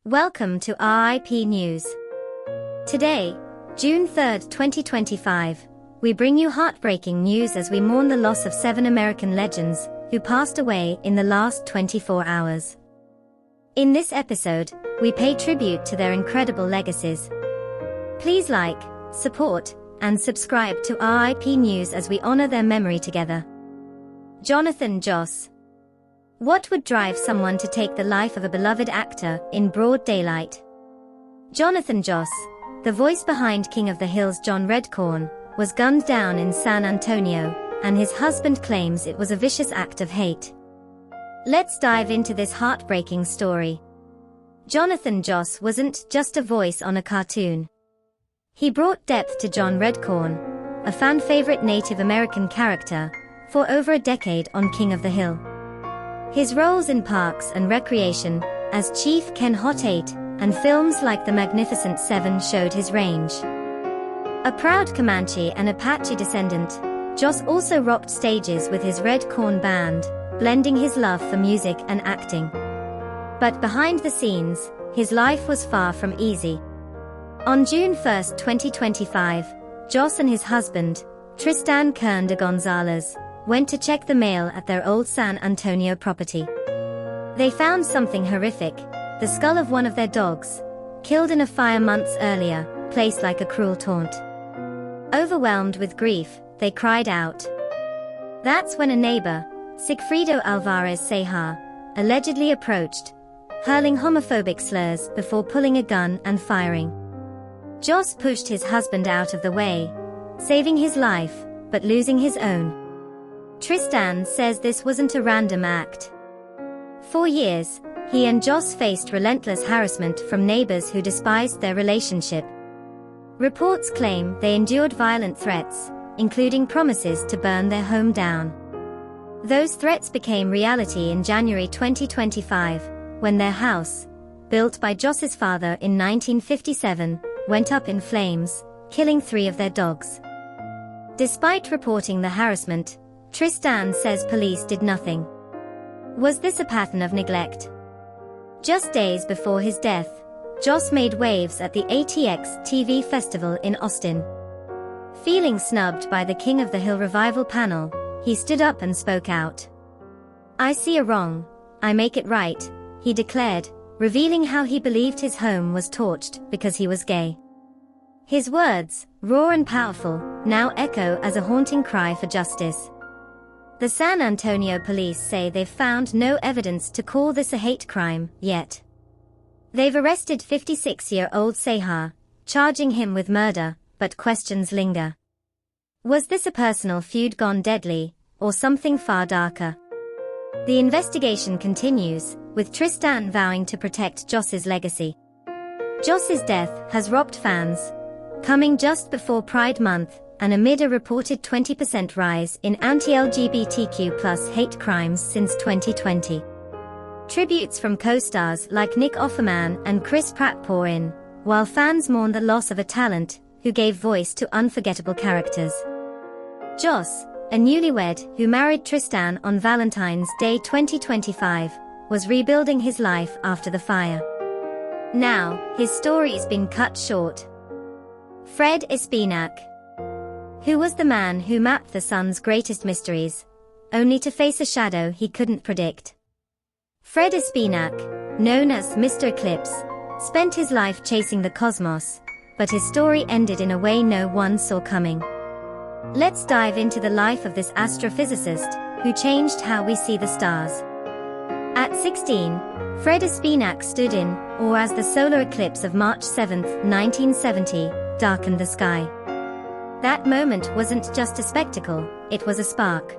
Welcome to RIP News. Today, June 3, 2025, we bring you heartbreaking news as we mourn the loss of 7 American legends who passed away in the last 24 hours. In this episode, we pay tribute to their incredible legacies. Please like, support, and subscribe to RIP News as we honor their memory together. Jonathan Joss. What would drive someone to take the life of a beloved actor in broad daylight? Jonathan Joss, the voice behind King of the Hill's John Redcorn, was gunned down in San Antonio, and his husband claims it was a vicious act of hate. Let's dive into this heartbreaking story. Jonathan Joss wasn't just a voice on a cartoon. He brought depth to John Redcorn, a fan-favorite Native American character, for over a decade on King of the Hill. His roles in Parks and Recreation, as Chief Ken Hot-8, and films like The Magnificent Seven showed his range. A proud Comanche and Apache descendant, Joss also rocked stages with his Red Corn Band, blending his love for music and acting. But behind the scenes, his life was far from easy. On June 1, 2025, Joss and his husband, Tristan Kern de Gonzalez, went to check the mail at their old San Antonio property. They found something horrific: the skull of one of their dogs, killed in a fire months earlier, placed like a cruel taunt. Overwhelmed with grief, they cried out. That's when a neighbor, Sigfrido Alvarez Ceja, allegedly approached, hurling homophobic slurs before pulling a gun and firing. Joss pushed his husband out of the way, saving his life, but losing his own. Tristan says this wasn't a random act. For years, he and Joss faced relentless harassment from neighbors who despised their relationship. Reports claim they endured violent threats, including promises to burn their home down. Those threats became reality in January 2025, when their house, built by Joss's father in 1957, went up in flames, killing 3 of their dogs. Despite reporting the harassment, Tristan says police did nothing. Was this a pattern of neglect? Just days before his death, Joss made waves at the ATX TV festival in Austin. Feeling snubbed by the King of the Hill revival panel, he stood up and spoke out. "I see a wrong, I make it right," he declared, revealing how he believed his home was torched because he was gay. His words, raw and powerful, now echo as a haunting cry for justice. The San Antonio police say they've found no evidence to call this a hate crime yet. They've arrested 56-year-old Ceja, charging him with murder, but questions linger. Was this a personal feud gone deadly, or something far darker? The investigation continues, with Tristan vowing to protect Joss's legacy. Joss's death has rocked fans, coming just before Pride Month, and amid a reported 20% rise in anti-LGBTQ+ hate crimes since 2020. Tributes from co-stars like Nick Offerman and Chris Pratt pour in, while fans mourn the loss of a talent who gave voice to unforgettable characters. Joss, a newlywed who married Tristan on Valentine's Day 2025, was rebuilding his life after the fire. Now, his story's been cut short. Fred Espenak. Who was the man who mapped the sun's greatest mysteries, only to face a shadow he couldn't predict? Fred Espenak, known as Mr. Eclipse, spent his life chasing the cosmos, but his story ended in a way no one saw coming. Let's dive into the life of this astrophysicist, who changed how we see the stars. At 16, Fred Espenak stood in, or as the solar eclipse of March 7, 1970, darkened the sky. That moment wasn't just a spectacle, it was a spark.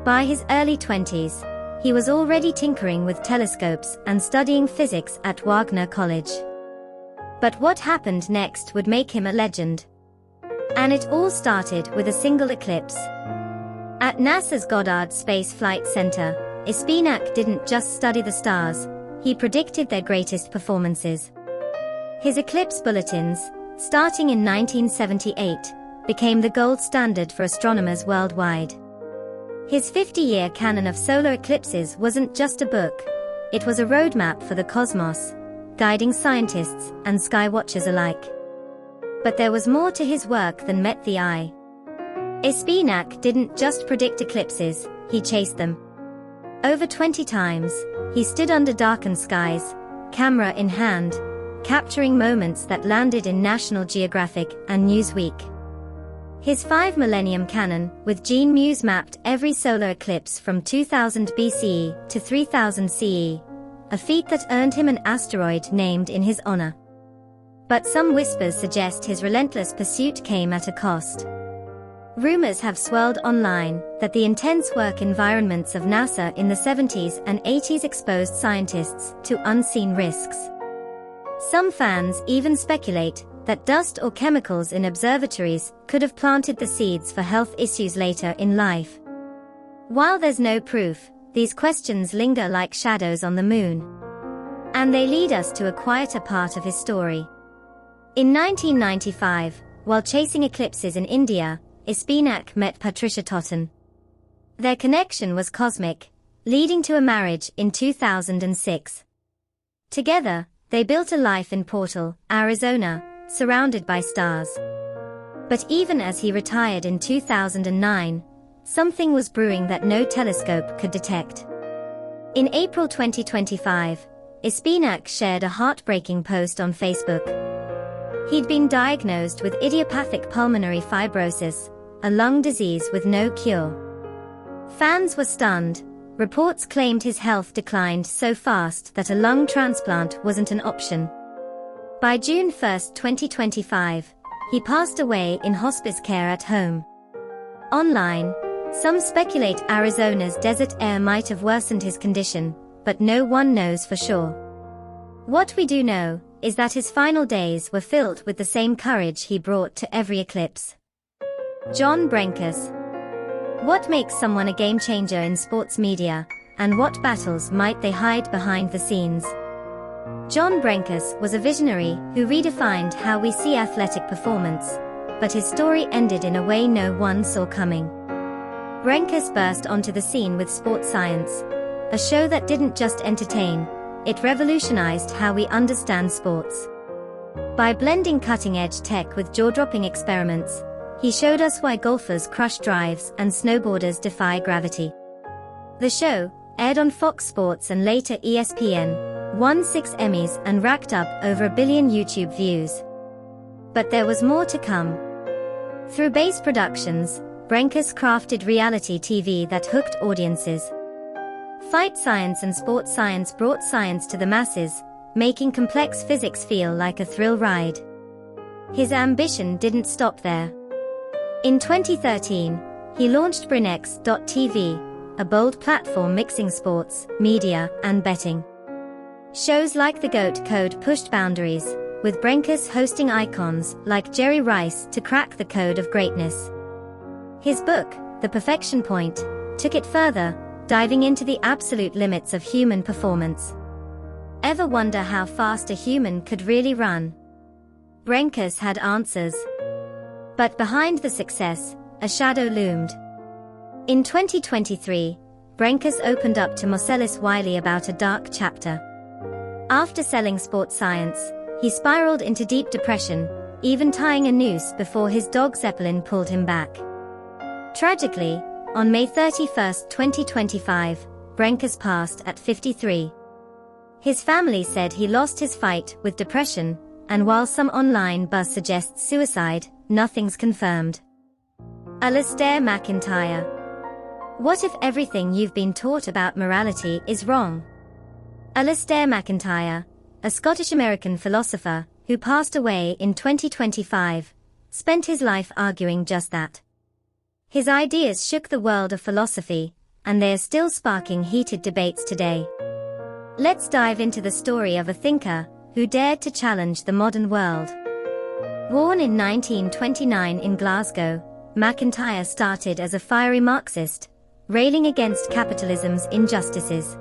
By his early 20s, he was already tinkering with telescopes and studying physics at Wagner College. But what happened next would make him a legend. And it all started with a single eclipse. At NASA's Goddard Space Flight Center, Espenak didn't just study the stars, he predicted their greatest performances. His eclipse bulletins, starting in 1978, became the gold standard for astronomers worldwide. His 50-year canon of solar eclipses wasn't just a book, it was a roadmap for the cosmos, guiding scientists and skywatchers alike. But there was more to his work than met the eye. Espenak didn't just predict eclipses, he chased them. Over 20 times, he stood under darkened skies, camera in hand, capturing moments that landed in National Geographic and Newsweek. His 5 millennium canon, with Gene Muse, mapped every solar eclipse from 2000 BCE to 3000 CE, a feat that earned him an asteroid named in his honor. But some whispers suggest his relentless pursuit came at a cost. Rumors have swirled online that the intense work environments of NASA in the 70s and 80s exposed scientists to unseen risks. Some fans even speculate that dust or chemicals in observatories could have planted the seeds for health issues later in life. While there's no proof, these questions linger like shadows on the moon. And they lead us to a quieter part of his story. In 1995, while chasing eclipses in India, Espenak met Patricia Totten. Their connection was cosmic, leading to a marriage in 2006. Together, they built a life in Portal, Arizona, surrounded by stars. But even as he retired in 2009, something was brewing that no telescope could detect. In April 2025, Espenak shared a heartbreaking post on Facebook. He'd been diagnosed with idiopathic pulmonary fibrosis, a lung disease with no cure. Fans were stunned. Reports claimed his health declined so fast that a lung transplant wasn't an option. By June 1, 2025, he passed away in hospice care at home. Online, some speculate Arizona's desert air might have worsened his condition, but no one knows for sure. What we do know is that his final days were filled with the same courage he brought to every eclipse. John Brenkus. What makes someone a game-changer in sports media, and what battles might they hide behind the scenes? John Brenkus was a visionary who redefined how we see athletic performance, but his story ended in a way no one saw coming. Brenkus burst onto the scene with Sports Science, a show that didn't just entertain, it revolutionized how we understand sports. By blending cutting-edge tech with jaw-dropping experiments, he showed us why golfers crush drives and snowboarders defy gravity. The show, aired on Fox Sports and later ESPN, won 6 Emmys and racked up over 1 billion YouTube views. But there was more to come. Through base productions, Brenkus crafted reality TV that hooked audiences. Fight Science and Sports Science brought science to the masses, making complex physics feel like a thrill ride. His ambition didn't stop there. In 2013, he launched Brenkus.tv, a bold platform mixing sports, media, and betting. Shows like The GOAT Code pushed boundaries, with Brenkus hosting icons like Jerry Rice to crack the code of greatness. His book, The Perfection Point, took it further, diving into the absolute limits of human performance. Ever wonder how fast a human could really run? Brenkus had answers. But behind the success, a shadow loomed. In 2023, Brenkus opened up to Marcellus Wiley about a dark chapter. After selling Sports Science, he spiraled into deep depression, even tying a noose before his dog Zeppelin pulled him back. Tragically, on May 31, 2025, Brenkus passed at 53. His family said he lost his fight with depression, and while some online buzz suggests suicide, nothing's confirmed. Alasdair MacIntyre. What if everything you've been taught about morality is wrong? Alasdair MacIntyre, a Scottish-American philosopher who passed away in 2025, spent his life arguing just that. His ideas shook the world of philosophy, and they are still sparking heated debates today. Let's dive into the story of a thinker who dared to challenge the modern world. Born in 1929 in Glasgow, MacIntyre started as a fiery Marxist, railing against capitalism's injustices.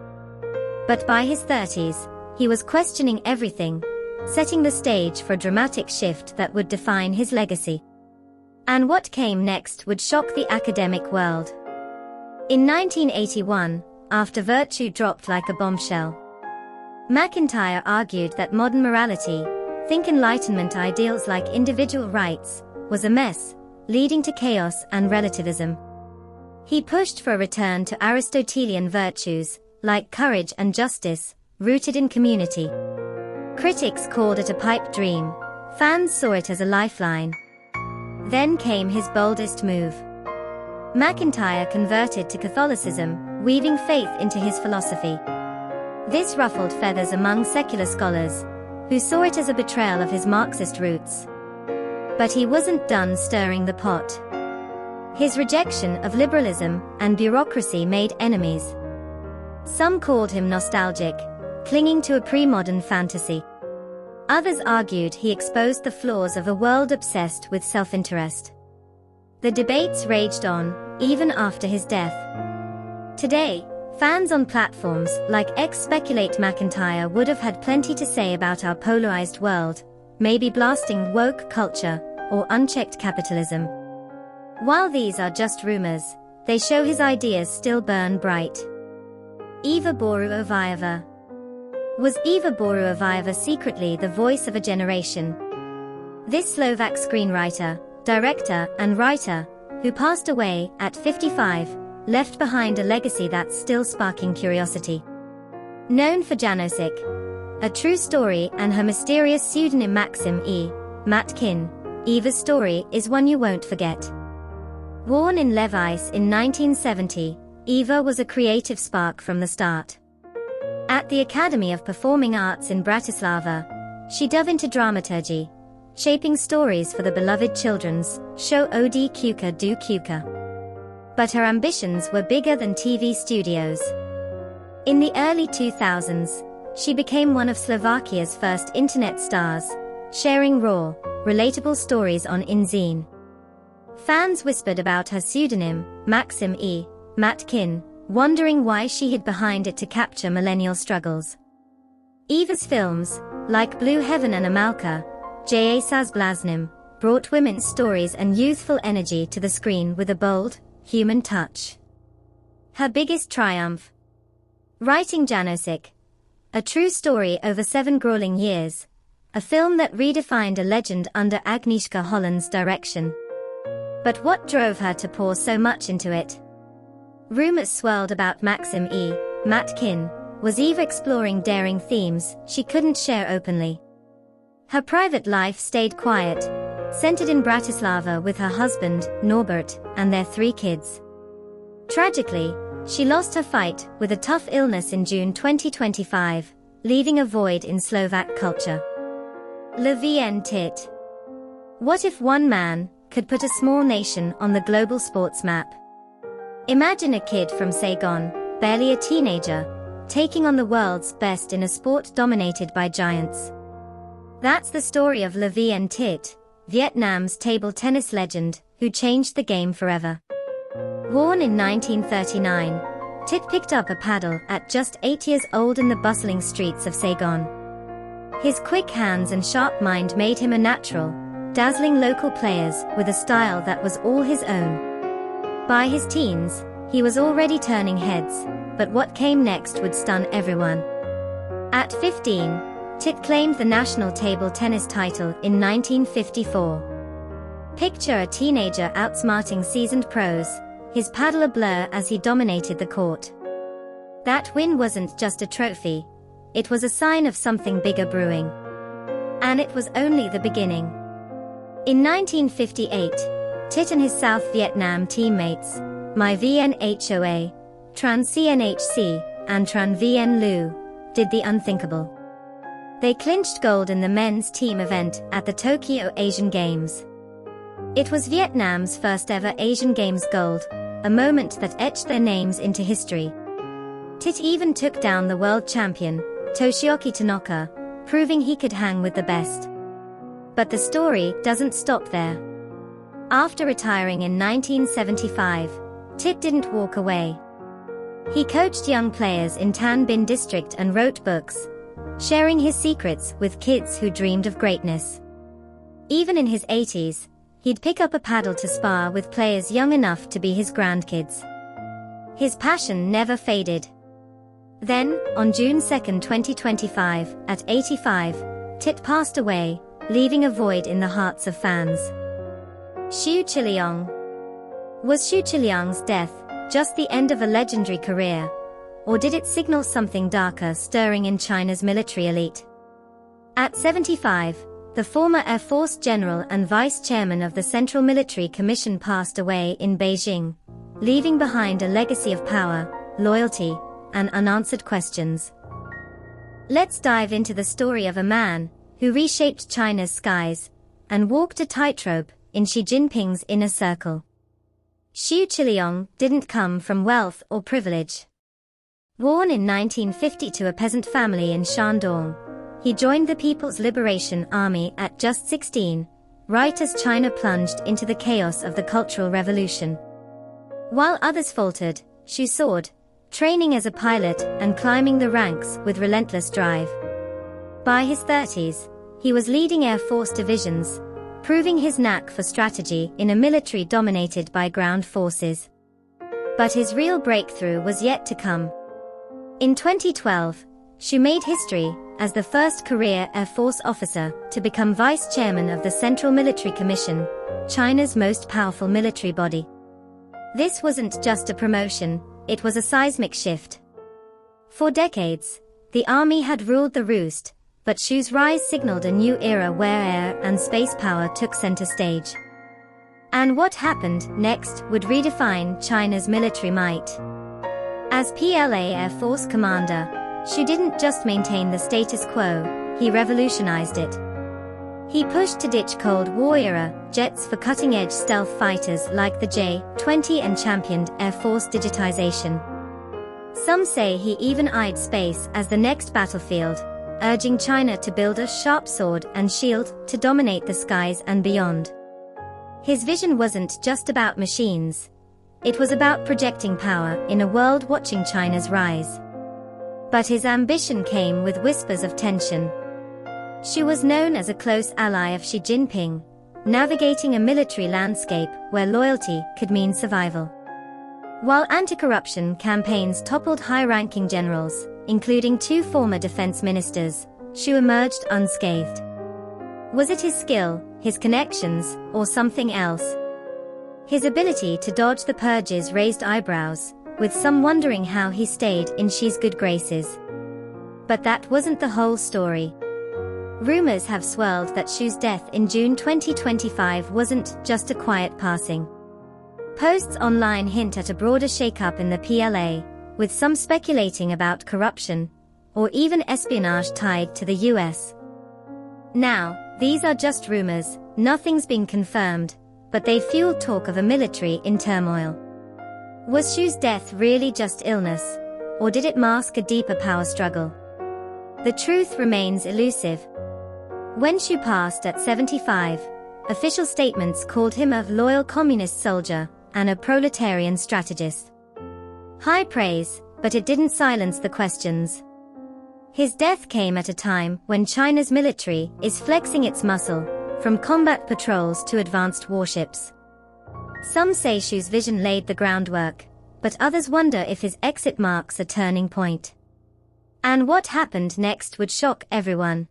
But by his 30s, he was questioning everything, setting the stage for a dramatic shift that would define his legacy. And what came next would shock the academic world. In 1981, after virtue dropped like a bombshell, MacIntyre argued that modern morality, think Enlightenment ideals like individual rights, was a mess, leading to chaos and relativism. He pushed for a return to Aristotelian virtues, like courage and justice, rooted in community. Critics called it a pipe dream. Fans saw it as a lifeline. Then came his boldest move. MacIntyre converted to Catholicism, weaving faith into his philosophy. This ruffled feathers among secular scholars, who saw it as a betrayal of his Marxist roots. But he wasn't done stirring the pot. His rejection of liberalism and bureaucracy made enemies. Some called him nostalgic, clinging to a pre-modern fantasy. Others argued he exposed the flaws of a world obsessed with self-interest. The debates raged on, even after his death. Today, fans on platforms like X speculate MacIntyre would have had plenty to say about our polarized world, maybe blasting woke culture or unchecked capitalism. While these are just rumors, they show his ideas still burn bright. Eva Borušovičová. Was Eva Borušovičová secretly the voice of a generation? This Slovak screenwriter, director, and writer, who passed away at 55, left behind a legacy that's still sparking curiosity. Known for Janosik, A True Story, and her mysterious pseudonym Maxim E. Matkin, Eva's story is one you won't forget. Born in Levice in 1970, Eva was a creative spark from the start. At the Academy of Performing Arts in Bratislava, she dove into dramaturgy, shaping stories for the beloved children's show Od Kuka do Kuka. But her ambitions were bigger than TV studios. In the early 2000s, she became one of Slovakia's first internet stars, sharing raw, relatable stories on InZine. Fans whispered about her pseudonym, Maxim E. Matkin, wondering why she hid behind it to capture millennial struggles. Eva's films, like Blue Heaven and Amalka, J.A. Sazblaznim, brought women's stories and youthful energy to the screen with a bold, human touch. Her biggest triumph? Writing Janosik, A True Story over 7 grueling years, a film that redefined a legend under Agnieszka Holland's direction. But what drove her to pour so much into it? Rumors swirled about Maxim E. Matkin. Was Eva exploring daring themes she couldn't share openly? Her private life stayed quiet, centered in Bratislava with her husband, Norbert, and their 3 kids. Tragically, she lost her fight with a tough illness in June 2025, leaving a void in Slovak culture. Van Tiết. What if one man could put a small nation on the global sports map? Imagine a kid from Saigon, barely a teenager, taking on the world's best in a sport dominated by giants. That's the story of Van Tiết, Vietnam's table tennis legend, who changed the game forever. Born in 1939, Tiết picked up a paddle at just 8 years old in the bustling streets of Saigon. His quick hands and sharp mind made him a natural, dazzling local players with a style that was all his own. By his teens, he was already turning heads, but what came next would stun everyone. At 15, Tiết claimed the national table tennis title in 1954. Picture a teenager outsmarting seasoned pros, his paddle a blur as he dominated the court. That win wasn't just a trophy, it was a sign of something bigger brewing. And it was only the beginning. In 1958, Tiết and his South Vietnam teammates, My Vien Hoa, Tran CNHC, and Tran Vien Lu, did the unthinkable. They clinched gold in the men's team event at the Tokyo Asian Games. It was Vietnam's first ever Asian Games gold, a moment that etched their names into history. Tiết even took down the world champion, Toshioki Tanaka, proving he could hang with the best. But the story doesn't stop there. After retiring in 1975, Tiết didn't walk away. He coached young players in Tan Binh district and wrote books, sharing his secrets with kids who dreamed of greatness. Even in his 80s, he'd pick up a paddle to spar with players young enough to be his grandkids. His passion never faded. Then, on June 2, 2025, at 85, Tiet passed away, leaving a void in the hearts of fans. Qiliang. Was Qiliang's death just the end of a legendary career, or did it signal something darker stirring in China's military elite? At 75, the former Air Force General and Vice Chairman of the Central Military Commission passed away in Beijing, leaving behind a legacy of power, loyalty, and unanswered questions. Let's dive into the story of a man who reshaped China's skies and walked a tightrope in Xi Jinping's inner circle. Qiliang didn't come from wealth or privilege. Born in 1950 to a peasant family in Shandong, he joined the People's Liberation Army at just 16, right as China plunged into the chaos of the Cultural Revolution. While others faltered, Xi soared, training as a pilot and climbing the ranks with relentless drive. By his 30s, he was leading Air Force divisions, proving his knack for strategy in a military dominated by ground forces. But his real breakthrough was yet to come. In 2012, Xi made history as the first career Air Force officer to become vice chairman of the Central Military Commission, China's most powerful military body. This wasn't just a promotion, it was a seismic shift. For decades, the army had ruled the roost, but Xi's rise signaled a new era where air and space power took center stage. And what happened next would redefine China's military might. As PLA Air Force commander, Xi didn't just maintain the status quo, he revolutionized it. He pushed to ditch Cold War-era jets for cutting-edge stealth fighters like the J-20 and championed Air Force digitization. Some say he even eyed space as the next battlefield, urging China to build a sharp sword and shield to dominate the skies and beyond. His vision wasn't just about machines. It was about projecting power in a world watching China's rise. But his ambition came with whispers of tension. Xi was known as a close ally of Xi Jinping, navigating a military landscape where loyalty could mean survival. While anti-corruption campaigns toppled high-ranking generals, including 2 former defense ministers, Xi emerged unscathed. Was it his skill, his connections, or something else? His ability to dodge the purges raised eyebrows, with some wondering how he stayed in Xi's good graces. But that wasn't the whole story. Rumors have swirled that Xi's death in June 2025 wasn't just a quiet passing. Posts online hint at a broader shakeup in the PLA, with some speculating about corruption, or even espionage tied to the US. Now, these are just rumors, nothing's been confirmed, but they fueled talk of a military in turmoil. Was Xi's death really just illness, or did it mask a deeper power struggle? The truth remains elusive. When Xi passed at 75, official statements called him a loyal communist soldier and a proletarian strategist. High praise, but it didn't silence the questions. His death came at a time when China's military is flexing its muscle, from combat patrols to advanced warships. Some say Xi's vision laid the groundwork, but others wonder if his exit marks a turning point. And what happened next would shock everyone.